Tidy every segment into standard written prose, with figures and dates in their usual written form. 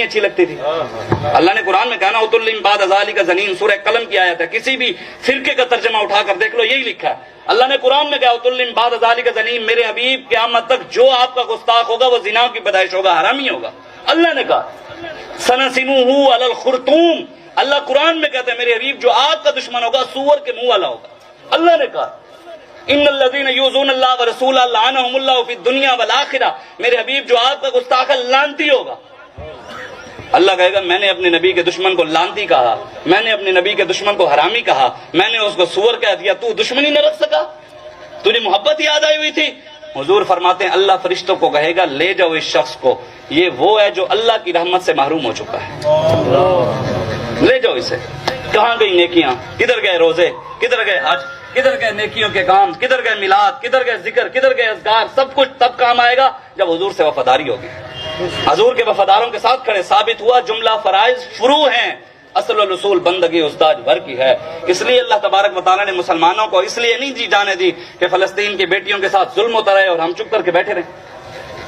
اچھی لگتی تھی. اللہ نے قرآن میں کہا نا اتلم بعد ذالک زنین، سورہ قلم کی آیت ہے، کسی بھی فرقے کا ترجمہ اٹھا کر دیکھ لو یہی لکھا ہے. اللہ نے قرآن میں کہا اتلم بعد ذالک زنین، میرے حبیب قیامت تک جو آپ کا گستاخ ہوگا وہ زنا کی پیدائش ہوگا، حرامی ہوگا. اللہ نے کہا سنسمہ علی الخرطوم، اللہ قرآن میں کہتے ہیں میرے حبیب جو آپ کا دشمن ہوگا سور کے منہ والا ہوگا. اللہ نے کہا ان الذین یؤذون اللہ ورسولہ لعنہم اللہ فی الدنیا والآخرہ، میرے حبیب جو آپ کا گستاخ ہے لعنتی ہوگا. اللہ کہے گا میں نے اپنے نبی کے دشمن کو لعنتی کہا، میں نے اپنے نبی کے دشمن کو حرامی کہا، میں نے اس کو سور کہہ دیا، تو دشمنی نہ رکھ سکا، تجھے محبت یاد آئی ہوئی تھی. حضور فرماتے ہیں اللہ فرشتوں کو کہے گا لے جاؤ اس شخص کو، یہ وہ ہے جو اللہ کی رحمت سے محروم ہو چکا ہے، لے جاؤ اسے. کہاں گئی نیکیاں، کدھر گئے روزے، کدھر گئے حج، کدھر گئے نیکیوں کے کام، کدھر گئے میلاد، کدھر گئے ذکر، کدھر گئے اذکار. سب کچھ تب کام آئے گا جب حضور سے وفاداری ہوگی. حضور کے وفاداروں کے ساتھ کھڑے. ثابت ہوا جملہ فرائض فروع ہیں، اصل الاصول بندگی استاد بھر کی ہے. اس لیے اللہ تبارک و تعالیٰ نے مسلمانوں کو اس لیے نہیں جانے دی کہ فلسطین کی بیٹیوں کے ساتھ ظلم ہوتا رہے اور ہم چپ کر کے بیٹھے رہے.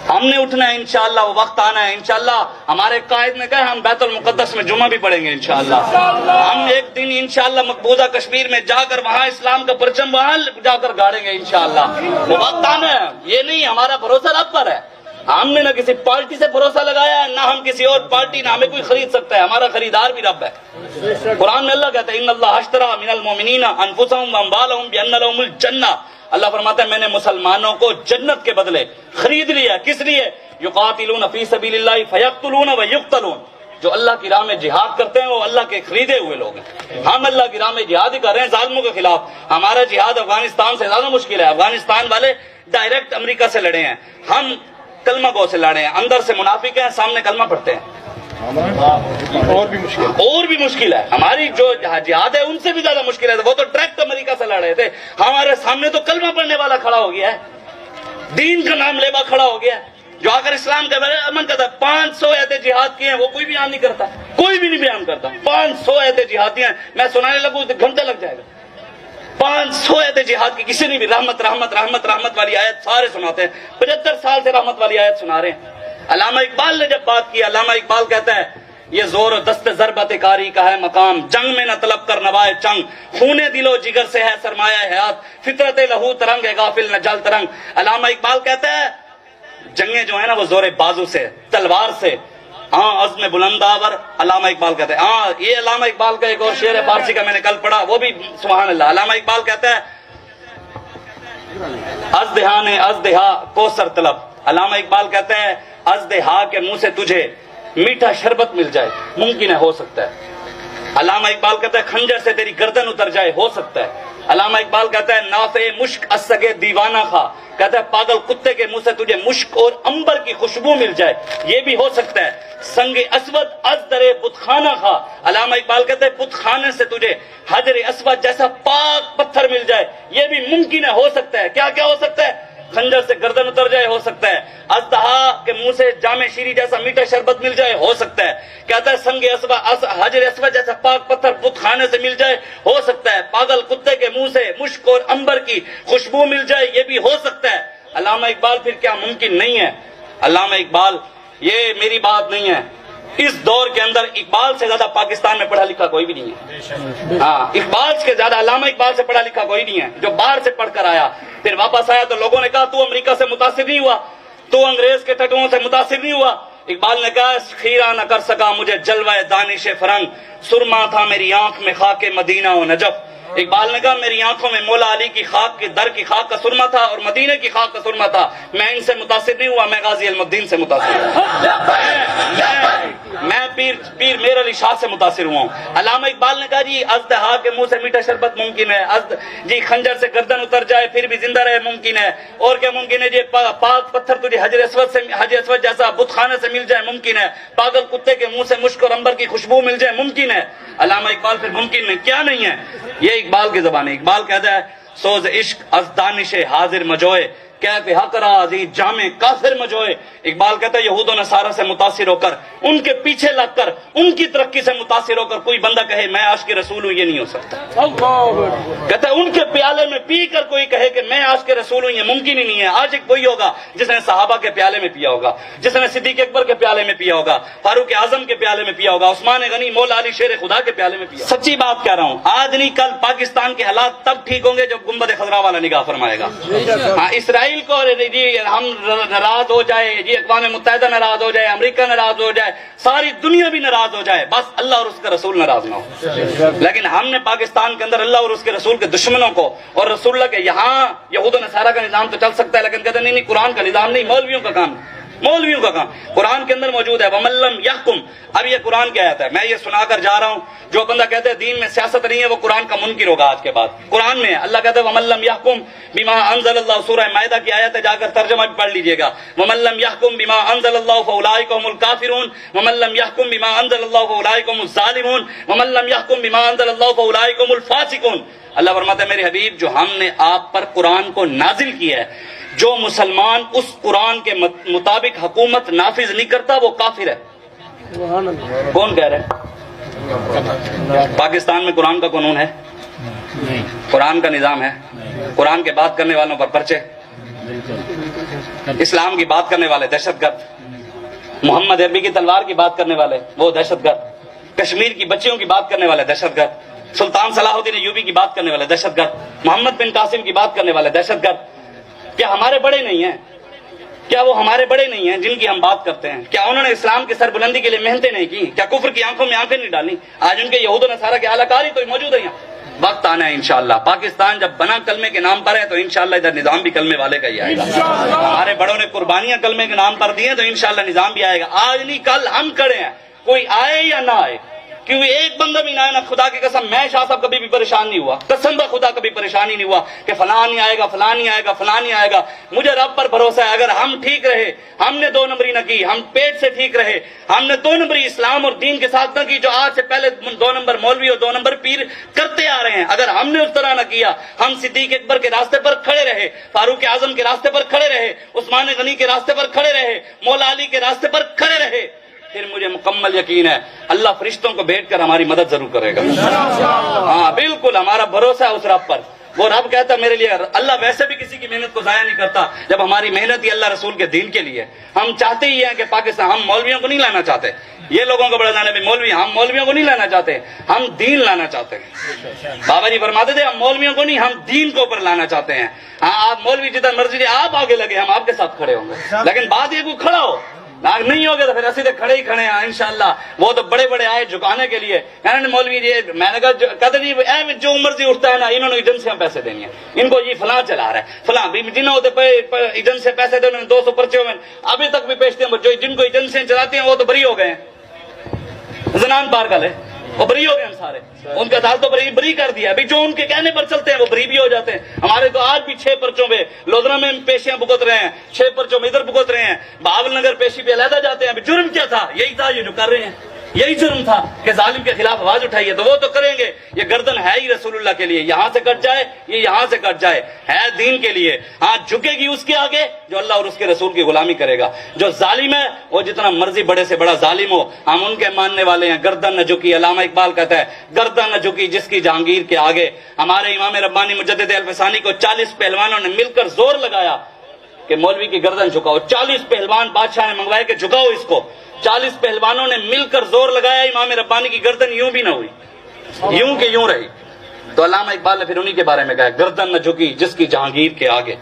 ہم نے اٹھنا ہے انشاءاللہ، وہ وقت آنا ہے انشاءاللہ. ہمارے قائد نے کہا ہم بیت المقدس میں جمعہ بھی پڑھیں گے انشاءاللہ. ہم ایک دن انشاءاللہ مقبوضہ کشمیر میں جا کر وہاں اسلام کا پرچم وہاں جا کر گاڑیں گے انشاءاللہ. وہ وقت آنا ہے. یہ نہیں ہمارا بھروسہ رب پر ہے. ہم نے نہ کسی پارٹی سے بھروسہ لگایا ہے نہ ہم کسی اور پارٹی، نہ ہمیں کوئی خرید سکتا ہے. ہمارا خریدار بھی رب ہے. قرآن میں اللہ کہتا ہے ان اللہ اشتری من المؤمنین انفسهم واموالهم بان لهم الجنہ. اللہ فرماتا ہے میں نے مسلمانوں کو جنت کے بدلے خرید لیا. کس لیے؟ یقاتلون فی سبیل اللہ فیقتلون ویقتلون. جو اللہ کی راہ میں جہاد کرتے ہیں وہ اللہ کے خریدے ہوئے لوگ ہیں. ہم اللہ کی راہ میں جہاد ہی کر رہے ہیں ظالموں کے خلاف. ہمارا جہاد افغانستان سے زیادہ مشکل ہے. افغانستان والے ڈائریکٹ امریکہ سے لڑے ہیں، ہم کلمہ گو سے لڑے ہیں، اندر سے منافق ہیں، سامنے کلمہ پڑھتے ہیں. اور بھی مشکل ہے. ہماری جو جہاد ہے ان سے بھی زیادہ مشکل ہے. وہ تو ڈائریکٹ امریکہ سے لڑ رہے تھے، ہمارے سامنے تو کلمہ پڑھنے والا کھڑا ہو گیا ہے، دین کا نام لیوا کھڑا ہو گیا ہے، جو اگر اسلام کے بارے میں امن کرتا ہے. 500 ایتے جہاد کیے ہیں، وہ کوئی بیان نہیں کرتا، کوئی بھی نہیں بیان کرتا. 500 ایتے جہادی ہیں، میں سنانے لگوں تو گھنٹے لگ جائے گا. 500 ایتے جہاد کی کسی نے بھی رحمت رحمت رحمت رحمت والی آیت سارے سناتے ہیں. 75 سال سے رحمت والی آیت سنا رہے ہیں. علامہ اقبال نے جب بات کی، علامہ اقبال کہتا ہے یہ زور دست ضربت کاری کا ہے مقام، جنگ میں نہ طلب کر نوائے چنگ، خونے دل و جگر سے ہے سرمایہ حیات، فطرت لہو ترنگ ہے غافل نہ جل ترنگ. علامہ اقبال کہتا ہے جنگیں جو ہیں نا وہ زور بازو سے، تلوار سے، ہاں عزم بلند آور. علامہ اقبال کہتے ہیں ہاں یہ علامہ اقبال کا ایک اور شعر ہے فارسی کا میں نے کل پڑھا، وہ بھی سبحان اللہ. علامہ اقبال کہتا ہے ازدہا نے ازدہا کوثر طلب. علامہ اقبال کہتے ہیں ازدہا کے منہ سے تجھے میٹھا شربت مل جائے، ممکن ہے، ہو سکتا ہے. علامہ اقبال کہتا ہے خنجر سے تیری گردن اتر جائے، ہو سکتا ہے. علامہ اقبال کہتا ہے نافع مشک از سگے دیوانہ خواہ، کہتا ہے پاگل کتے کے منہ سے تجھے مشک اور عنبر کی خوشبو مل جائے، یہ بھی ہو سکتا ہے. سنگ اسود از در بت خانہ خواہ. علامہ اقبال کہتے ہیں بت خانے سے تجھے حجر اسود جیسا پاک پتھر مل جائے، یہ بھی ممکن ہے، ہو سکتا ہے. کیا کیا ہو سکتا ہے؟ خنجر سے گردن اتر جائے، ہو سکتا ہے. ازدہا کے منہ سے جامع شیری جیسا میٹھا شربت مل جائے، ہو سکتا ہے. کہتا ہے سنگ اسود حجر اسود جیسا پاک پتھر بت خانے سے مل جائے، ہو سکتا ہے. پاگل کتے کے منہ سے مشک اور عنبر کی خوشبو مل جائے، یہ بھی ہو سکتا ہے. علامہ اقبال پھر کیا ممکن نہیں ہے؟ علامہ اقبال یہ میری بات نہیں ہے، اس دور کے اندر اقبال سے زیادہ پاکستان میں پڑھا لکھا کوئی بھی نہیں ہے. ہاں اقبال کے زیادہ علامہ اقبال سے پڑھا لکھا کوئی نہیں ہے. جو باہر سے پڑھ کر آیا پھر واپس آیا تو لوگوں نے کہا تو امریکہ سے متاثر نہیں ہوا، تو انگریز کے ٹٹوؤں سے متاثر نہیں ہوا. اقبال نے کہا خیرہ نہ کر سکا مجھے جلوہ دانش فرنگ، سرما تھا میری آنکھ میں خاک مدینہ و نجف. اقبال نے کہا میری آنکھوں میں مولا علی کی خاک کے در کی خاک کا سرما تھا اور مدینے کی خاک کا سرما تھا. میں ان سے متاثر نہیں ہوا، میں غازی علم الدین سے متاثر ہوں، میں پیر میر علی شاہ سے متاثر ہوا ہوں. علامہ اقبال نے کہا جی ازدہا کے منہ سے میٹھا شربت ممکن ہے، جی خنجر سے گردن اتر جائے پھر بھی زندہ رہے ممکن ہے. اور کیا ممکن ہے؟ جی پاک پتھر تجھے حجر اسود جیسا بت خانے سے مل جائے، ممکن ہے. پاگل کتے کے منہ سے مشک اور عنبر کی خوشبو مل جائے، ممکن ہے. علامہ اقبال پھر ممکن نہیں، کیا نہیں ہے؟ یہ اقبال کی زبان ہے. اقبال کہتا ہے سوز عشق از دانش حاضر مجوئے، کہتے حقرا عزیز جامع کافر مجوئے. اقبال کہتا ہے یہود و نصارہ سے متاثر ہو کر، ان کے پیچھے لگ کر، ان کی ترقی سے متاثر ہو کر کوئی بندہ کہے میں عاشق رسول ہوں، یہ نہیں ہو سکتا. کہتا ہے ان کے پیالے میں پی کر کوئی کہے کہ میں عاشق رسول ہوں، یہ ممکن ہی نہیں ہے. عاشق وہی ہوگا جس نے صحابہ کے پیالے میں پیا ہوگا، جس نے صدیق اکبر کے پیالے میں پیا ہوگا، فاروق اعظم کے پیالے میں پیا ہوگا، عثمان غنی، مولا علی شیر خدا کے پیالے میں پیا. سچی بات کہہ رہا ہوں، آج نہیں کل پاکستان کے حالات تب ٹھیک ہوں گے جب گنبد خضرا والا نگاہ فرمائے گا. ہاں اسرائیل کو ہم ناراض ہو جائے، یہ اقوام متحدہ ناراض ہو جائے، امریکہ ناراض ہو جائے، ساری دنیا بھی ناراض ہو جائے، بس اللہ اور اس کا رسول ناراض نہ ہو. لیکن ہم نے پاکستان کے اندر اللہ اور اس کے رسول کے دشمنوں کو اور رسول اللہ کے یہاں یہود و نصارہ کا نظام تو چل سکتا ہے، لیکن کہتے ہیں نہیں قرآن کا نظام نہیں، مولویوں کا کام، مولویوں کا کام. قرآن کے اندر موجود ہے وَمَن لَّمْ يَحْكُمْ. اب یہ قرآن کی آیت ہے، میں یہ سنا کر جا رہا ہوں. جو بندہ کہتے ہیں دین میں سیاست نہیں ہے وہ قرآن کا منکر ہوگا آج کے بعد. قرآن میں اللہ کہتے ہیں وَمَن لَّمْ يَحْكُمْ بِمَا أَنزَلَ اللَّهُ. سورہ مائدہ کی آیت ہے، جا کر ترجمہ بھی پڑھ لیجئے گا. وَمَن لَّمْ يَحْكُمْ بِمَا أَنزَلَ اللَّهُ فَأُولَٰئِكَ هُمُ الْكَافِرُونَ وَمَن لَّمْ يَحْكُمْ بِمَا أَنزَلَ اللَّهُ فَأُولَٰئِكَ هُمُ الظَّالِمُونَ وَمَن لَّمْ يَحْكُمْ بِمَا أَنزَلَ اللَّهُ فَأُولَٰئِكَ هُمُ الْفَاسِقُونَ. اللہ فرماتا ہے میرے حبیب جو ہم نے آپ پر قرآن کو نازل کیا ہے، جو مسلمان اس قرآن کے مطابق حکومت نافذ نہیں کرتا وہ کافر ہے. کون کہہ رہے ہیں؟ پاکستان میں قرآن کا قانون ہے، قرآن کا نظام ہے، قرآن کے بات کرنے والوں پر پرچے، اسلام کی بات کرنے والے دہشت گرد، محمد عربی کی تلوار کی بات کرنے والے وہ دہشت گرد، کشمیر کی بچیوں کی بات کرنے والے دہشت گرد، سلطان صلاح الدین ایوبی کی بات کرنے والے دہشت گرد، محمد بن قاسم کی بات کرنے والے دہشت گرد. کیا ہمارے بڑے نہیں ہیں؟ کیا وہ ہمارے بڑے نہیں ہیں جن کی ہم بات کرتے ہیں؟ کیا انہوں نے اسلام کی سربلندی کے لیے محنتیں نہیں کی؟ کیا کفر کی آنکھوں میں آنکھیں نہیں ڈالی؟ آج ان کے یہود و نصارہ کے اعلی کار ہی تو موجود ہیں. وقت آنا ہے انشاءاللہ. پاکستان جب بنا کلمے کے نام پر ہے تو انشاءاللہ ادھر نظام بھی کلمے والے کا ہی آئے گا. ہمارے بڑوں نے قربانیاں کلمے کے نام پر دی ہیں تو انشاءاللہ نظام بھی آئے گا. آج نہیں کل ہم کھڑے ہیں، کوئی آئے یا نہ آئے. کیونکہ ایک بندہ بھی نہ آئے نا، خدا کی قسم میں شاہ صاحب کبھی بھی پریشان نہیں ہوا، قسم بہ خدا کبھی پریشان ہی نہیں ہوا کہ فلاں نہیں آئے گا، فلاں نہیں آئے گا، فلاں نہیں آئے گا. مجھے رب پر بھروسہ ہے اگر ہم ٹھیک رہے، ہم نے 2 نمبری نہ کی، ہم پیٹ سے ٹھیک رہے، ہم نے 2 نمبری اسلام اور دین کے ساتھ نہ کی جو آج سے پہلے 2 نمبر مولوی اور 2 نمبر پیر کرتے آ رہے ہیں، اگر ہم نے اس طرح نہ کیا، ہم صدیق اکبر کے راستے پر کھڑے رہے، فاروق اعظم کے راستے پر کھڑے رہے، عثمان غنی کے راستے پر کھڑے رہے، مولا علی کے راستے پر کھڑے رہے، پھر مجھے مکمل یقین ہے اللہ فرشتوں کو بھیج کر ہماری مدد ضرور کرے گا. ہاں بالکل ہمارا بھروسہ ہے اس رب پر. وہ رب کہتا ہے میرے لیے اللہ ویسے بھی کسی کی محنت کو ضائع نہیں کرتا جب ہماری محنت ہی اللہ رسول کے دین کے لیے. ہم چاہتے ہی ہیں کہ پاکستان، ہم مولویوں کو نہیں لانا چاہتے. یہ لوگوں کو بڑا جانے میں مولوی، ہم مولویوں کو نہیں لانا چاہتے، ہم دین لانا چاہتے ہیں. بابا جی فرماتے تھے ہم مولویوں کو نہیں، ہم دین کو اوپر لانا چاہتے ہیں. ہاں آپ مولوی جتنا مرضی آپ آگے لگے، ہم آپ کے ساتھ کھڑے ہوں گے، لیکن بات یہ کوئی کھڑا ہو نہیں ہوگا تو پھر اسی سے کھڑے ہی کھڑے ہیں انشاءاللہ. وہ تو بڑے بڑے آئے جھکانے کے لیے، مولوی جی میں نے کہا کہتے جی جو مرضی اٹھتا ہے نا انہوں نے ایجنسیاں پیسے دینی ہیں، ان کو یہ فلاں چلا رہا ہے فلاں، جنہوں ہوتے ایجنسی سے پیسے دے انہوں نے 200 پرچے ہوئے ابھی تک بھی پیشتے ہیں. جو جن کو ایجنسیاں چلاتی ہیں وہ تو بری ہو گئے ہیں، زنان پارکل ہے وہ بری ہو گئے ہیں سارے، ان کا عدالت تو بری کر دیا. ابھی جو ان کے کہنے پر چلتے ہیں وہ بری بھی ہو جاتے ہیں. ہمارے تو آج بھی 6 پرچوں پہ لودھرا میں پیشیاں بھگت رہے ہیں، 6 پرچوں میں ادھر بھگت رہے ہیں، بہاول نگر پیشی پہ علیحدہ جاتے ہیں. ابھی جرم کیا تھا؟ یہی تھا یہ جو کر رہے ہیں، یہی جرم تھا کہ ظالم کے خلاف آواز اٹھائیے تو وہ تو کریں گے. یہ گردن ہے ہی رسول اللہ کے لیے، یہاں سے کٹ جائے یہ یہاں سے کٹ جائے، ہے دین کے لیے. ہاں جھکے گی اس کے آگے جو اللہ اور اس کے رسول کی غلامی کرے گا. جو ظالم ہے وہ جتنا مرضی بڑے سے بڑا ظالم ہو ہم ان کے ماننے والے ہیں. گردن نہ جھکی، علامہ اقبال کہتا ہے گردن نہ جھکی جس کی جہانگیر کے آگے. ہمارے امام ربانی مجدد الفسانی کو 40 پہلوانوں نے مل کر زور لگایا کہ مولوی کی گردن جھکاؤ. 40 پہلوان بادشاہ نے منگوائے کہ جھکاؤ اس کو. 40 پہلوانوں نے مل کر زور لگایا، امام ربانی کی گردن یوں بھی نہ ہوئی، یوں کہ یوں رہی. تو علامہ اقبال نے پھر انہی کے بارے میں کہا گردن نہ جھکی جس کی جہانگیر کے آگے.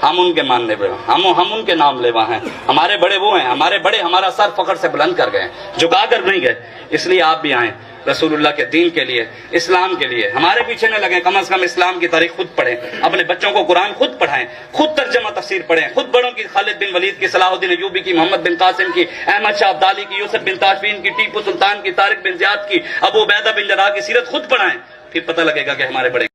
ہم ان کے ماننے والے، ہم ان کے نام لیوا ہیں. ہمارے بڑے وہ ہیں، ہمارے بڑے ہمارا سر فخر سے بلند کر گئے، جھکا کر نہیں گئے. اس لیے آپ بھی آئیں رسول اللہ کے دین کے لیے، اسلام کے لیے. ہمارے پیچھے نہ لگیں، کم از کم اسلام کی تاریخ خود پڑھیں، اپنے بچوں کو قرآن خود پڑھائیں، خود ترجمہ تفسیر پڑھیں، خود بڑوں کی خالد بن ولید کی، صلاح الدین ایوبی کی، محمد بن قاسم کی، احمد شاہ ابدالی کی، یوسف بن تاشفین کی، ٹیپو سلطان کی، طارق بن زیاد کی، ابو عبیدہ بن جراح کی سیرت خود پڑھائیں. پھر پتہ لگے گا کہ ہمارے بڑے